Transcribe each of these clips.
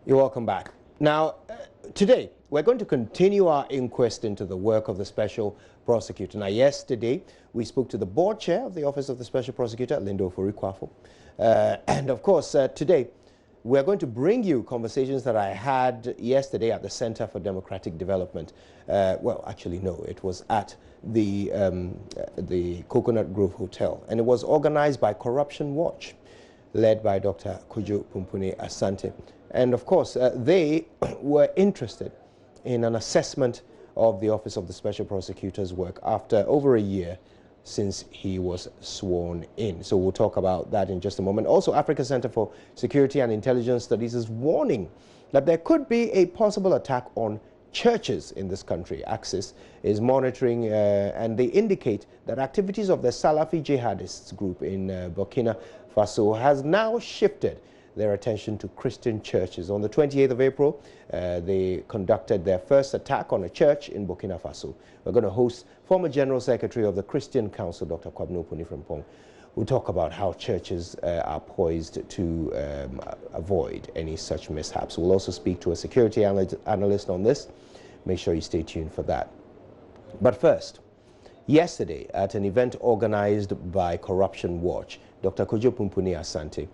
You're welcome back. Now, today, we're going to continue our inquest into the work of the Special Prosecutor. Now, yesterday, we spoke to the board chair of the Office of the Special Prosecutor, Linda Ofori-Kwafo. And of course, today, we're going to bring you conversations that I had yesterday at the Center for Democratic Development. Well, actually, no, it was at the Coconut Grove Hotel. And it was organized by Corruption Watch, led by Dr. Kojo Pumpuni Asante. And of course, they were interested in an assessment of the Office of the Special Prosecutor's work after over a year since he was sworn in. So we'll talk about that in just a moment. Also, Africa Center for Security and Intelligence Studies is warning that there could be a possible attack on churches in this country. Axis is monitoring and they indicate that activities of the Salafi jihadists group in Burkina Faso has now shifted their attention to Christian churches. On the 28th of April, they conducted their first attack on a church in Burkina Faso. We're going to host former General Secretary of the Christian Council, Dr. Kwabno Ponifrempong. We'll talk about how churches are poised to avoid any such mishaps. We'll also speak to a security analyst on this. Make sure you stay tuned for that. But first, yesterday at an event organized by Corruption Watch, Dr. Kojo Pumpuni Asante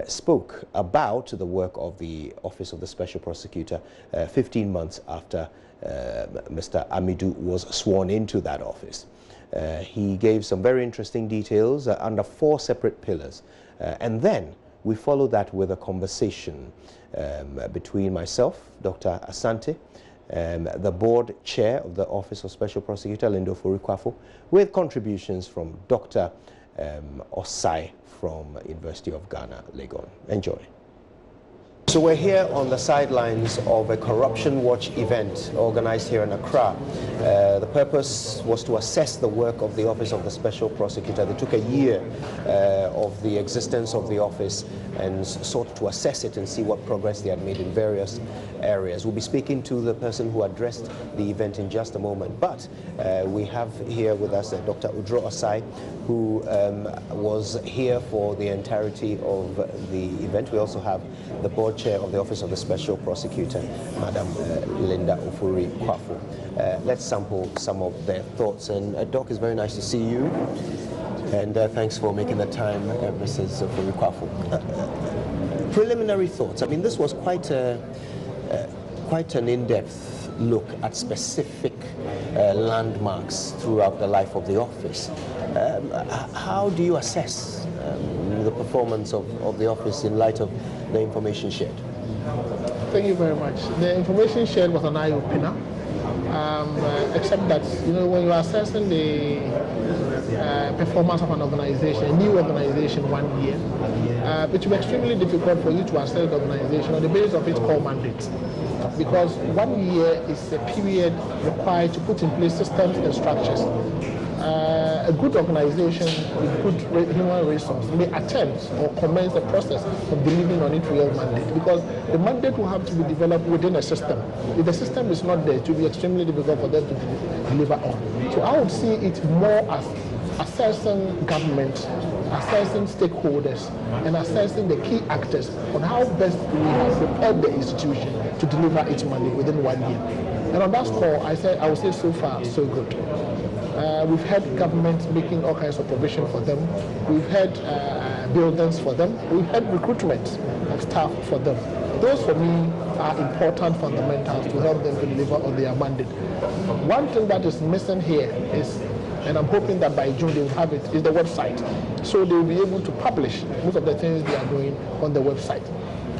spoke about the work of the Office of the Special Prosecutor 15 months after Mr. Amidu was sworn into that office. He gave some very interesting details under 4 separate pillars. And then we followed that with a conversation between myself, Dr. Asante, the board chair of the Office of Special Prosecutor, Linda Ofori-Kwafo, with contributions from Dr. Osai from University of Ghana, Legon. Enjoy. So we're here on the sidelines of a Corruption Watch event organized here in Accra. The purpose was to assess the work of the Office of the Special Prosecutor. They took a year of the existence of the office and sought to assess it and see what progress they had made in various areas. We'll be speaking to the person who addressed the event in just a moment. But we have here with us Dr. Udro Osai, who was here for the entirety of the event. We also have the board chair of the Office of the Special Prosecutor, Madam Linda Ofori-Kwafo. Let's sample some of their thoughts. And Doc, it's very nice to see you. And thanks for making the time, Mrs. Ofori-Kwafo. Preliminary thoughts. I mean, this was quite an in-depth look at specific landmarks throughout the life of the office. How do you assess the performance of the office in light of the information shared? Thank you very much. The information shared was an eye-opener, except that, you know, when you're assessing the performance of an organization, a new organization 1 year, it will be extremely difficult for you to assess the organization on the basis of its core mandate. Because 1 year is a period required to put in place systems and structures. A good organization with good human resources may attempt or commence the process of delivering on its real mandate, because the mandate will have to be developed within a system. If the system is not there, it will be extremely difficult for them to deliver on. So I would see it more as assessing government, assessing stakeholders, and assessing the key actors on how best we have prepared the institution to deliver its mandate within 1 year. And on that score, I would say so far, so good. We've had government making all kinds of provision for them. We've had buildings for them. We've had recruitment of staff for them. Those, for me, are important fundamentals to help them to deliver on their mandate. One thing that is missing here is, and I'm hoping that by June they will have it, is the website. So they will be able to publish most of the things they are doing on the website.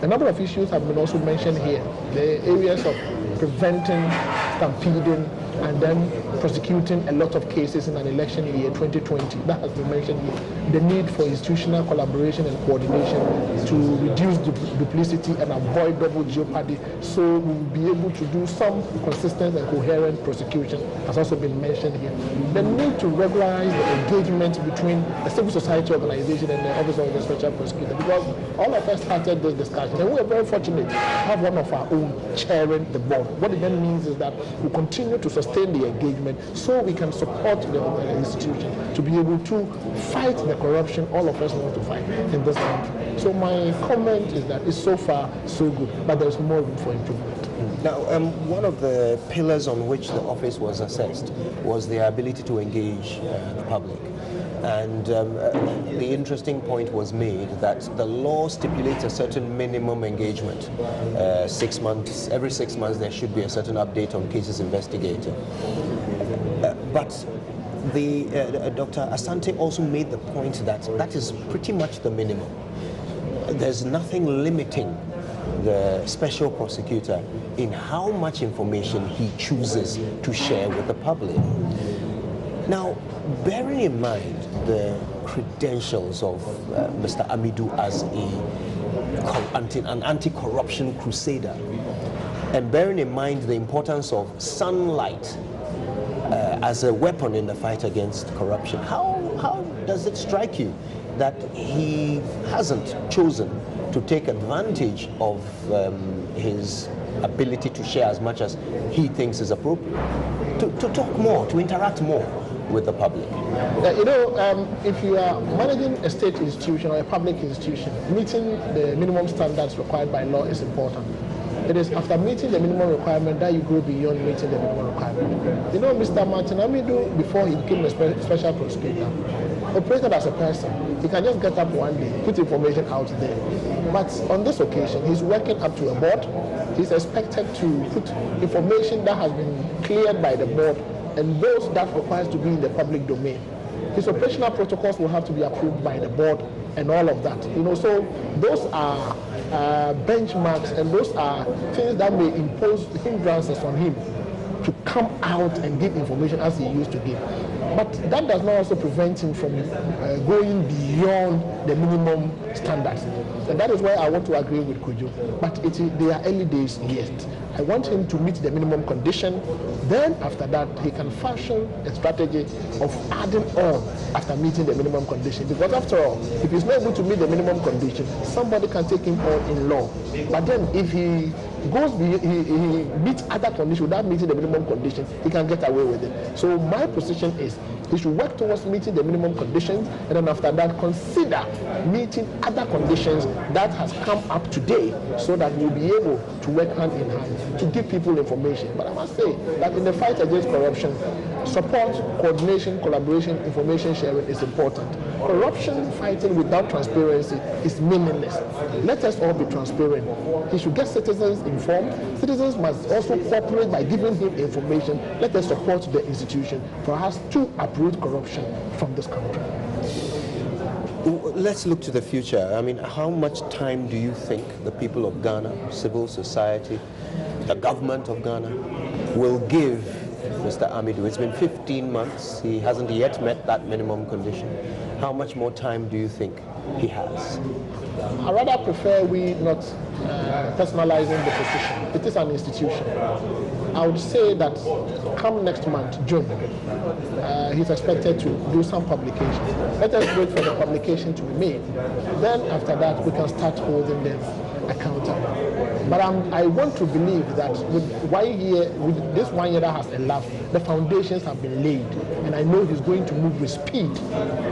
A number of issues have been also mentioned here. The areas of preventing stampeding and then prosecuting a lot of cases in an election year 2020. That has been mentioned here. The need for institutional collaboration and coordination to reduce duplicity and avoid double jeopardy, so we will be able to do some consistent and coherent prosecution has also been mentioned here. The need to regularize the engagement between the civil society organization and the Office of the Special Prosecutor, because all of us started this discussion and we are very fortunate to have one of our own chairing the board. What it then means is that we continue to sustain the engagement so we can support the institution to be able to fight the the corruption all of us want to fight in this country. So my comment is that it's so far so good, but there's more room for improvement. Now, one of the pillars on which the office was assessed was the ability to engage the public. And the interesting point was made that the law stipulates a certain minimum engagement. 6 months, every 6 months there should be a certain update on cases investigated. But Dr. Asante also made the point that that is pretty much the minimum. There's nothing limiting the special prosecutor in how much information he chooses to share with the public. Now, bearing in mind the credentials of Mr. Amidu as an anti-corruption crusader, and bearing in mind the importance of sunlight as a weapon in the fight against corruption, how does it strike you that he hasn't chosen to take advantage of his ability to share as much as he thinks is appropriate, to talk more, to interact more with the public? If you are managing a state institution or a public institution, meeting the minimum standards required by law is important. It is after meeting the minimum requirement that you go beyond meeting the minimum requirement. Mr. Martin Amidu, before he became a special prosecutor, operated as a person. He can just get up one day, put information out there. But on this occasion, he's working up to a board. He's expected to put information that has been cleared by the board and those that requires to be in the public domain. His operational protocols will have to be approved by the board and all of that. So those are benchmarks, and those are things that may impose hindrances on him to come out and give information as he used to give. But that does not also prevent him from going beyond the minimum standards. And that is why I want to agree with Kojo. But they are early days yet. I want him to meet the minimum condition. Then after that, he can fashion a strategy of adding on after meeting the minimum condition. Because after all, if he's not able to meet the minimum condition, somebody can take him on in law. But then if he goes, he meets other conditions without meeting the minimum condition, he can get away with it. So my position is he should work towards meeting the minimum conditions, and then after that consider meeting other conditions that has come up today, so that we'll be able to work hand in hand to give people information. But I must say that in the fight against corruption, support, coordination, collaboration, information sharing is important. Corruption fighting without transparency is meaningless. Let us all be transparent. He should get citizens informed. Citizens must also cooperate by giving him information. Let us support the institution for us to uproot corruption from this country. Let's look to the future. I mean, how much time do you think the people of Ghana, civil society, the government of Ghana will give Mr. Amidu? It's been 15 months. He hasn't yet met that minimum condition. How much more time do you think he has? I rather prefer we not personalizing the position. It is an institution. I would say that come next month, June, he's expected to do some publications. Let us wait for the publication to be made. Then after that, we can start holding them accountable. But I want to believe that with this 1 year that has elapsed, the foundations have been laid, and I know he's going to move with speed.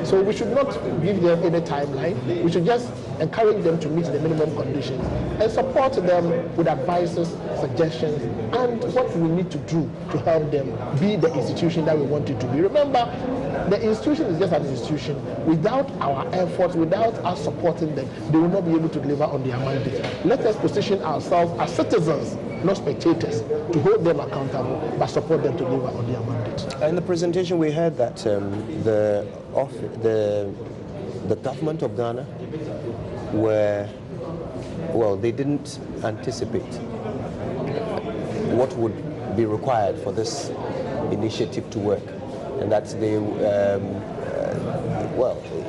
So we should not give them any timeline. We should just encourage them to meet the minimum conditions and support them with advices, suggestions, and what we need to do to help them be the institution that we want it to be. Remember, the institution is just an institution. Without our efforts, without us supporting them, they will not be able to deliver on their mandate. Let us position ourselves as citizens, not spectators, to hold them accountable, but support them to deliver on their mandate. In the presentation, we heard that the government of Ghana they didn't anticipate what would be required for this initiative to work, and that they,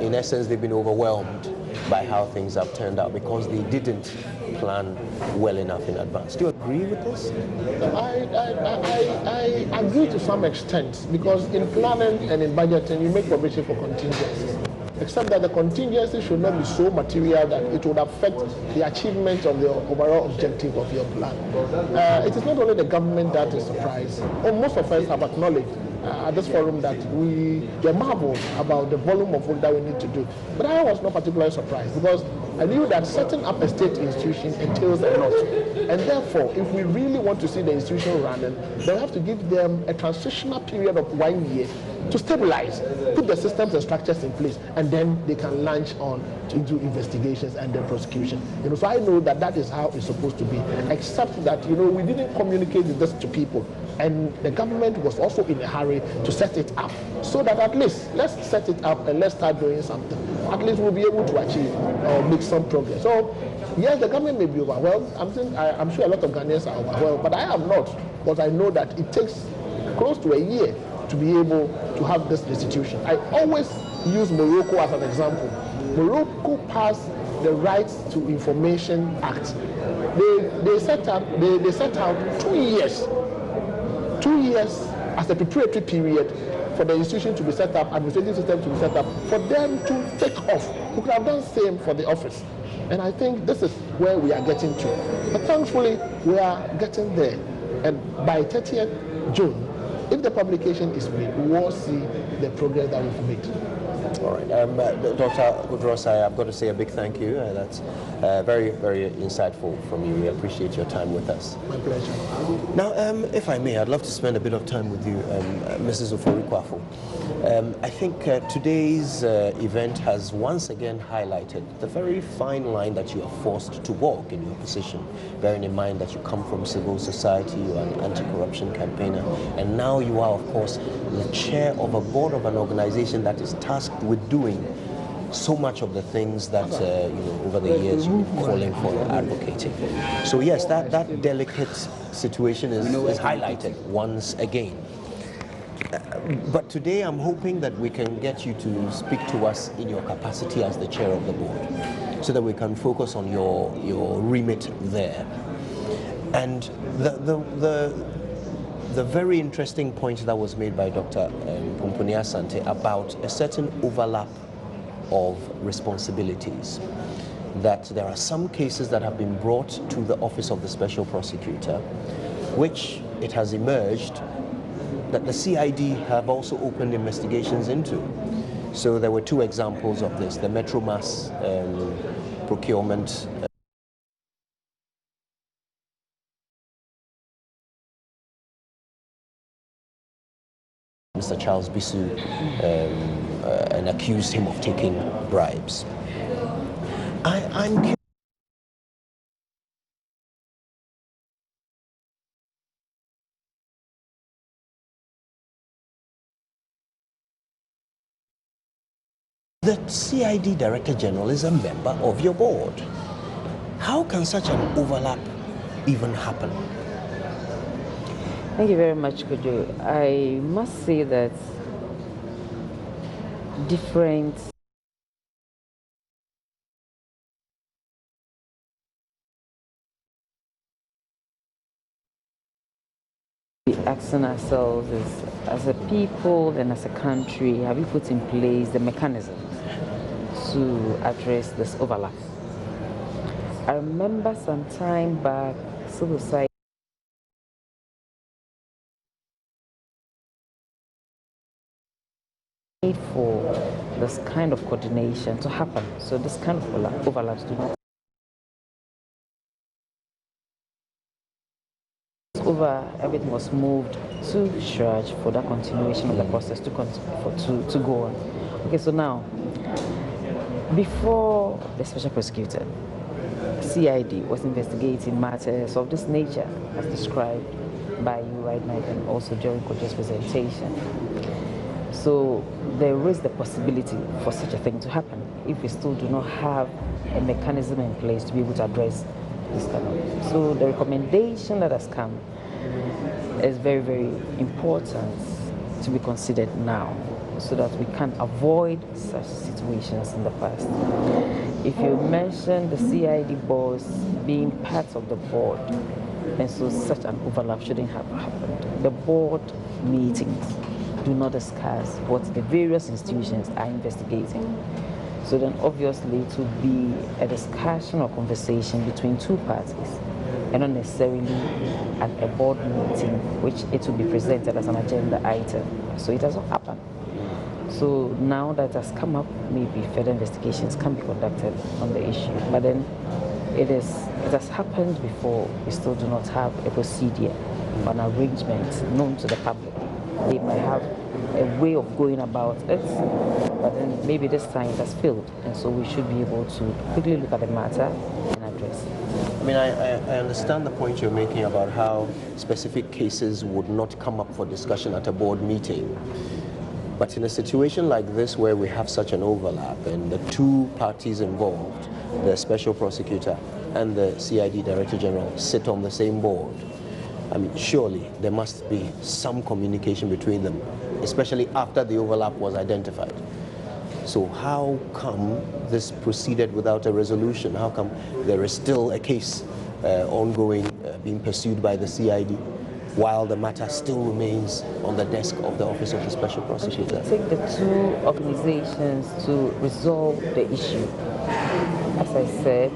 in essence, they've been overwhelmed by how things have turned out because they didn't plan well enough in advance. Do you agree with this? I agree to some extent, because in planning and in budgeting, you make provision for contingencies. Except that the contingency should not be so material that it would affect the achievement of the overall objective of your plan. It is not only the government that is surprised, or most of us have acknowledged at this forum that we were marveled about the volume of work that we need to do. But I was not particularly surprised because I knew that setting up a state institution entails a lot. And therefore, if we really want to see the institution running, then we have to give them a transitional period of 1 year to stabilize, put the systems and structures in place, and then they can launch on to do investigations and then prosecution. So I know that that is how it's supposed to be, except that we didn't communicate this to people, and the government was also in a hurry to set it up, so that at least let's set it up and let's start doing something. At least we'll be able to achieve or make some progress. So yes, the government may be overwhelmed. I'm sure a lot of Ghanaians are overwhelmed, but I am not, because I know that it takes close to a year to be able to have this institution. I always use Morocco as an example. Morocco passed the Right to Information Act. They set out 2 years. 2 years as a preparatory period for the institution to be set up, administrative system to be set up, for them to take off. We could have done the same for the office. And I think this is where we are getting to. But thankfully, we are getting there. And by 30th June, if the publication is made, we will see the progress that we've made. All right. Dr. Goodross, I've got to say a big thank you. That's very, very insightful from you. We appreciate your time with us. My pleasure. Now, if I may, I'd love to spend a bit of time with you, Mrs. Ofori-Kwafo. I think today's event has once again highlighted the very fine line that you are forced to walk in your position, bearing in mind that you come from civil society, you are an anti-corruption campaigner, and now you are, of course, the chair of a board of an organization that is tasked with doing so much of the things that over the years you've been calling for and advocating. So yes, that delicate situation is highlighted once again. But today I'm hoping that we can get you to speak to us in your capacity as the chair of the board, so that we can focus on your remit there. And the very interesting point that was made by Dr. Pomponi Asante about a certain overlap of responsibilities, that there are some cases that have been brought to the Office of the Special Prosecutor, which it has emerged that the CID have also opened investigations into. So there were 2 examples of this: the Metro Mass procurement Mr. Charles Bisu and accused him of taking bribes. I'm curious. The CID Director General is a member of your board. How can such an overlap even happen? Thank you very much, Kudu. I must say that different asking ourselves is, as a people and as a country, have we put in place the mechanisms to address this overlap? I remember some time back, civil society for this kind of coordination to happen, so this kind of overlaps do not. Everything was moved to church for that continuation of the process to go on. Okay, so now, before the special prosecutor, CID was investigating matters of this nature, as described by you right now, and also during Kojo's presentation. So there is the possibility for such a thing to happen if we still do not have a mechanism in place to be able to address this kind of. So the recommendation that has come is very, very important to be considered now, so that we can avoid such situations in the past. If you mention the CID boss being part of the board, and so such an overlap shouldn't have happened. The board meetings do not discuss what the various institutions are investigating. So then obviously it would be a discussion or conversation between 2 parties. and not necessarily at a board meeting, which it will be presented as an agenda item. So it does not happen. So now that has come up, maybe further investigations can be conducted on the issue. But then it has happened before. We still do not have a procedure, an arrangement known to the public. They might have a way of going about it, but then maybe this time it has failed, and so we should be able to quickly look at the matter and address it. I mean, I understand the point you're making about how specific cases would not come up for discussion at a board meeting. But in a situation like this where we have such an overlap and the two parties involved, the special prosecutor and the CID Director General, sit on the same board, I mean, surely there must be some communication between them, especially after the overlap was identified. So how come this proceeded without a resolution? How come there is still a case ongoing, being pursued by the CID, while the matter still remains on the desk of the Office of the Special Prosecutor? It take the two organizations to resolve the issue. As I said,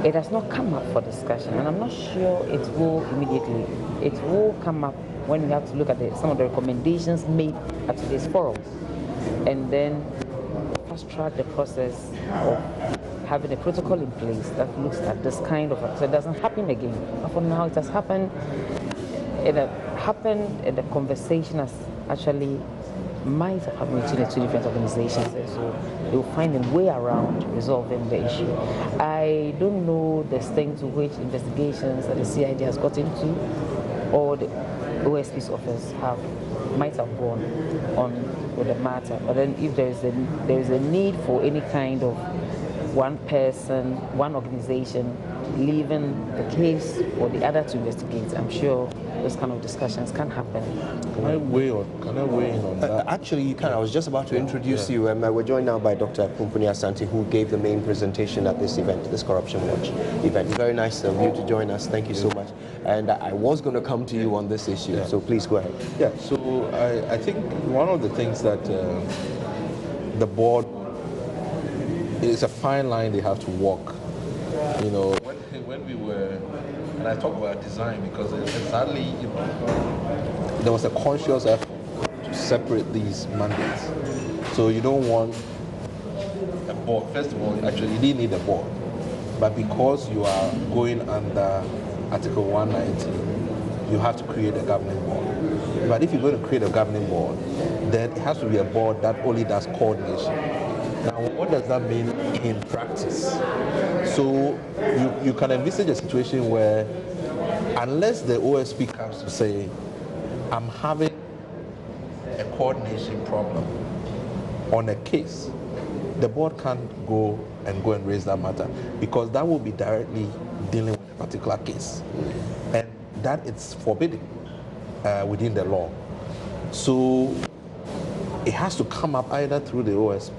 it has not come up for discussion, and I'm not sure it will immediately. It will come up when we have to look at some of the recommendations made at today's forum, and then fast-track the process of having a protocol in place that looks at this kind of, so it doesn't happen again. But for now, it has happened. It happened, and the conversation has actually might have happened between the two different organizations, and so they will find a way around resolving the issue. I don't know the extent to which investigations that the CID has got into or the OSP's office might have gone on with the matter. But then if there is a need for any kind of one person, one organization leaving the case for the other to investigate, I'm sure those kind of discussions can happen. Can I weigh in on that? Actually, you can. I was just about to introduce you. We're joined now by Dr. Pumpuni Asante, who gave the main presentation at this event, this Corruption Watch event. Very nice of you to join us. Thank you so much. And I was going to come to you on this issue, so please go ahead. Yeah, so I think one of the things that the board, is a fine line they have to walk. You know, when we were, and I talk about design because sadly, you know, there was a conscious effort to separate these mandates. So you don't want a board. First of all, actually, you didn't need a board, but because you are going under Article 190, you have to create a governing board. But if you're going to create a governing board, then it has to be a board that only does coordination. Now, what does that mean in practice? So you can envisage a situation where, unless the OSP comes to say, I'm having a coordination problem on a case, the board can't go and raise that matter, because that will be directly dealing with a particular case, and that it's forbidden within the law. So it has to come up either through the OSP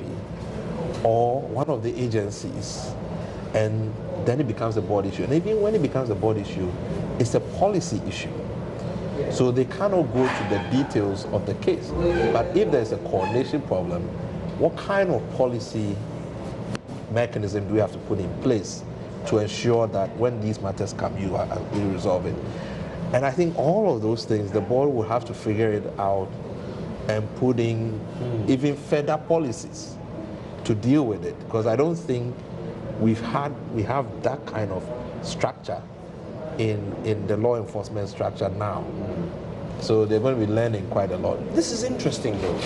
or one of the agencies, and then it becomes a board issue. And even when it becomes a board issue, it's a policy issue. So they cannot go to the details of the case. But if there's a coordination problem, what kind of policy mechanism do we have to put in place to ensure that when these matters come, you resolve it? And I think all of those things, the board will have to figure it out and put in even further policies to deal with it, because I don't think we have that kind of structure in the law enforcement structure now. So they're going to be learning quite a lot. This is interesting, though,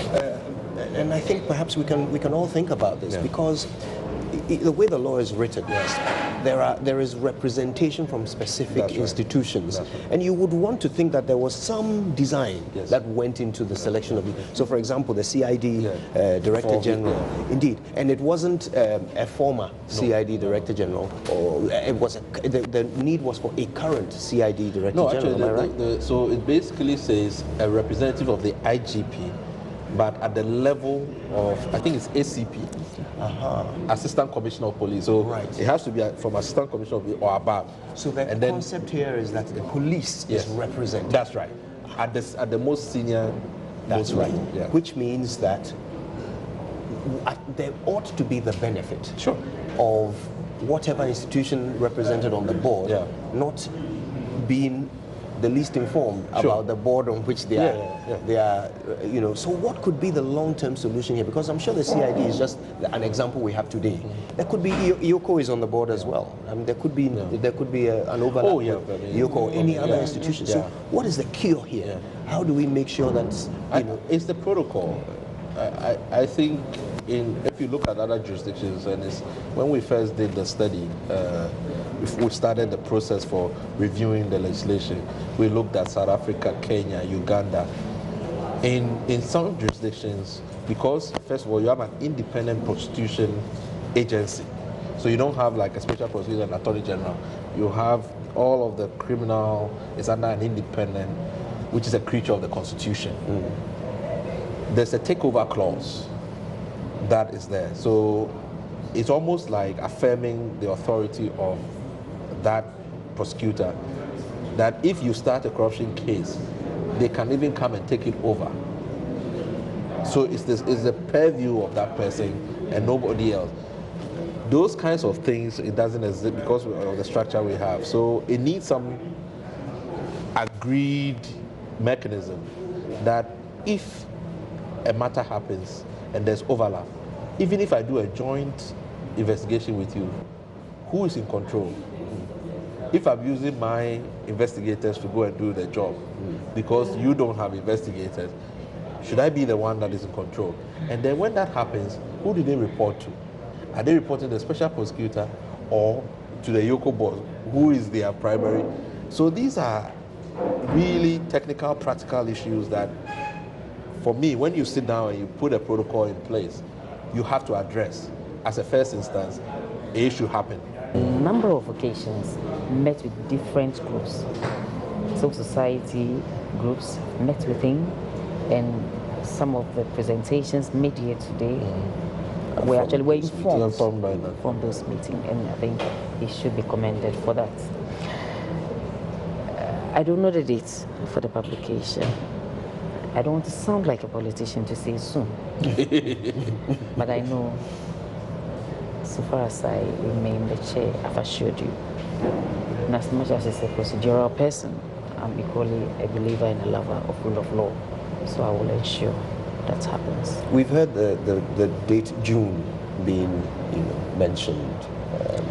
and I think perhaps we can all think about this, because the way the law is written, there is representation from specific institutions, and you would want to think that there was some design that went into the selection of the. So, for example, the CID Director General, indeed, and it wasn't a former CID Director General, or it was the need was for a current CID Director General. Actually, am I right? So it basically says a representative of the IGP, but at the level of, I think it's ACP, Assistant Commissioner of Police. So it has to be from Assistant Commissioner of Police or above. So the concept here is that the police is represented. That's right. At the most senior. That's right. Yeah. Which means that there ought to be the benefit of whatever institution represented on the board not being the least informed about the board on which they are, you know. So what could be the long-term solution here? Because I'm sure the CID is just an example we have today. There could be IOCO is on the board as well. I mean, there could be an overlap with IOCO or any other institution. So what is the cure here? How do we make sure that, you know? It's the protocol. I think if you look at other jurisdictions, and it's when we first did the study, we started the process for reviewing the legislation. We looked at South Africa, Kenya, Uganda. In some jurisdictions, because first of all, you have an independent prosecution agency. So you don't have like a special prosecutor and attorney general. You have all of the criminal is under an independent, which is a creature of the Constitution. There's a takeover clause that is there. So it's almost like affirming the authority of that prosecutor, that if you start a corruption case, they can even come and take it over. So it's the purview of that person and nobody else. Those kinds of things, it doesn't exist because of the structure we have. So it needs some agreed mechanism that if a matter happens and there's overlap, even if I do a joint investigation with you, who is in control? If I'm using my investigators to go and do the job because you don't have investigators, should I be the one that is in control? And then when that happens, who do they report to? Are they reporting to the special prosecutor or to the IOCO board? Who is their primary? So these are really technical, practical issues that, for me, when you sit down and you put a protocol in place, you have to address. As a first instance, an issue happened. A number of occasions met with different groups. Civil society groups met with him, and some of the presentations made here today were informed from those meetings, and I think he should be commended for that. I don't know the dates for the publication. I don't want to sound like a politician to say soon, but I know, so far as I remain the chair, I've assured you, and as much as it's a procedural person, I'm equally a believer and a lover of rule of law, so I will ensure that happens. We've heard the date June being, mentioned.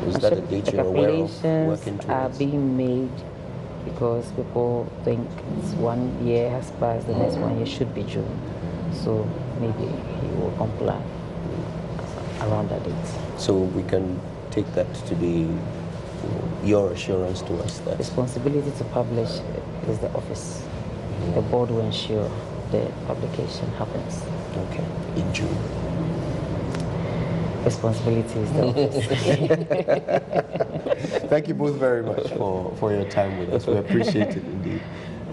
Is that a date you're aware of? Preparations are being made, because people think it's 1 year has passed, the next 1 year should be June. So maybe he will comply around that date. So we can take that to be your assurance to us that responsibility to publish is the office. The board will ensure the publication happens. Okay, in June. Responsibility is the office. Thank you both very much for your time with us. We appreciate it indeed.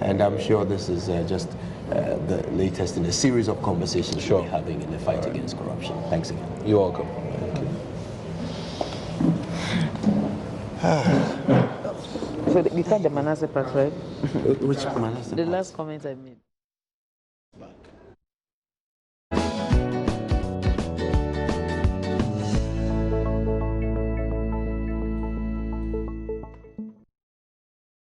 And I'm sure this is just the latest in a series of conversations we'll be having in the fight against corruption. Thanks again. You're welcome. Thank you. So you cut the Manasseh part, right? Which Manasseh? The last comment I made.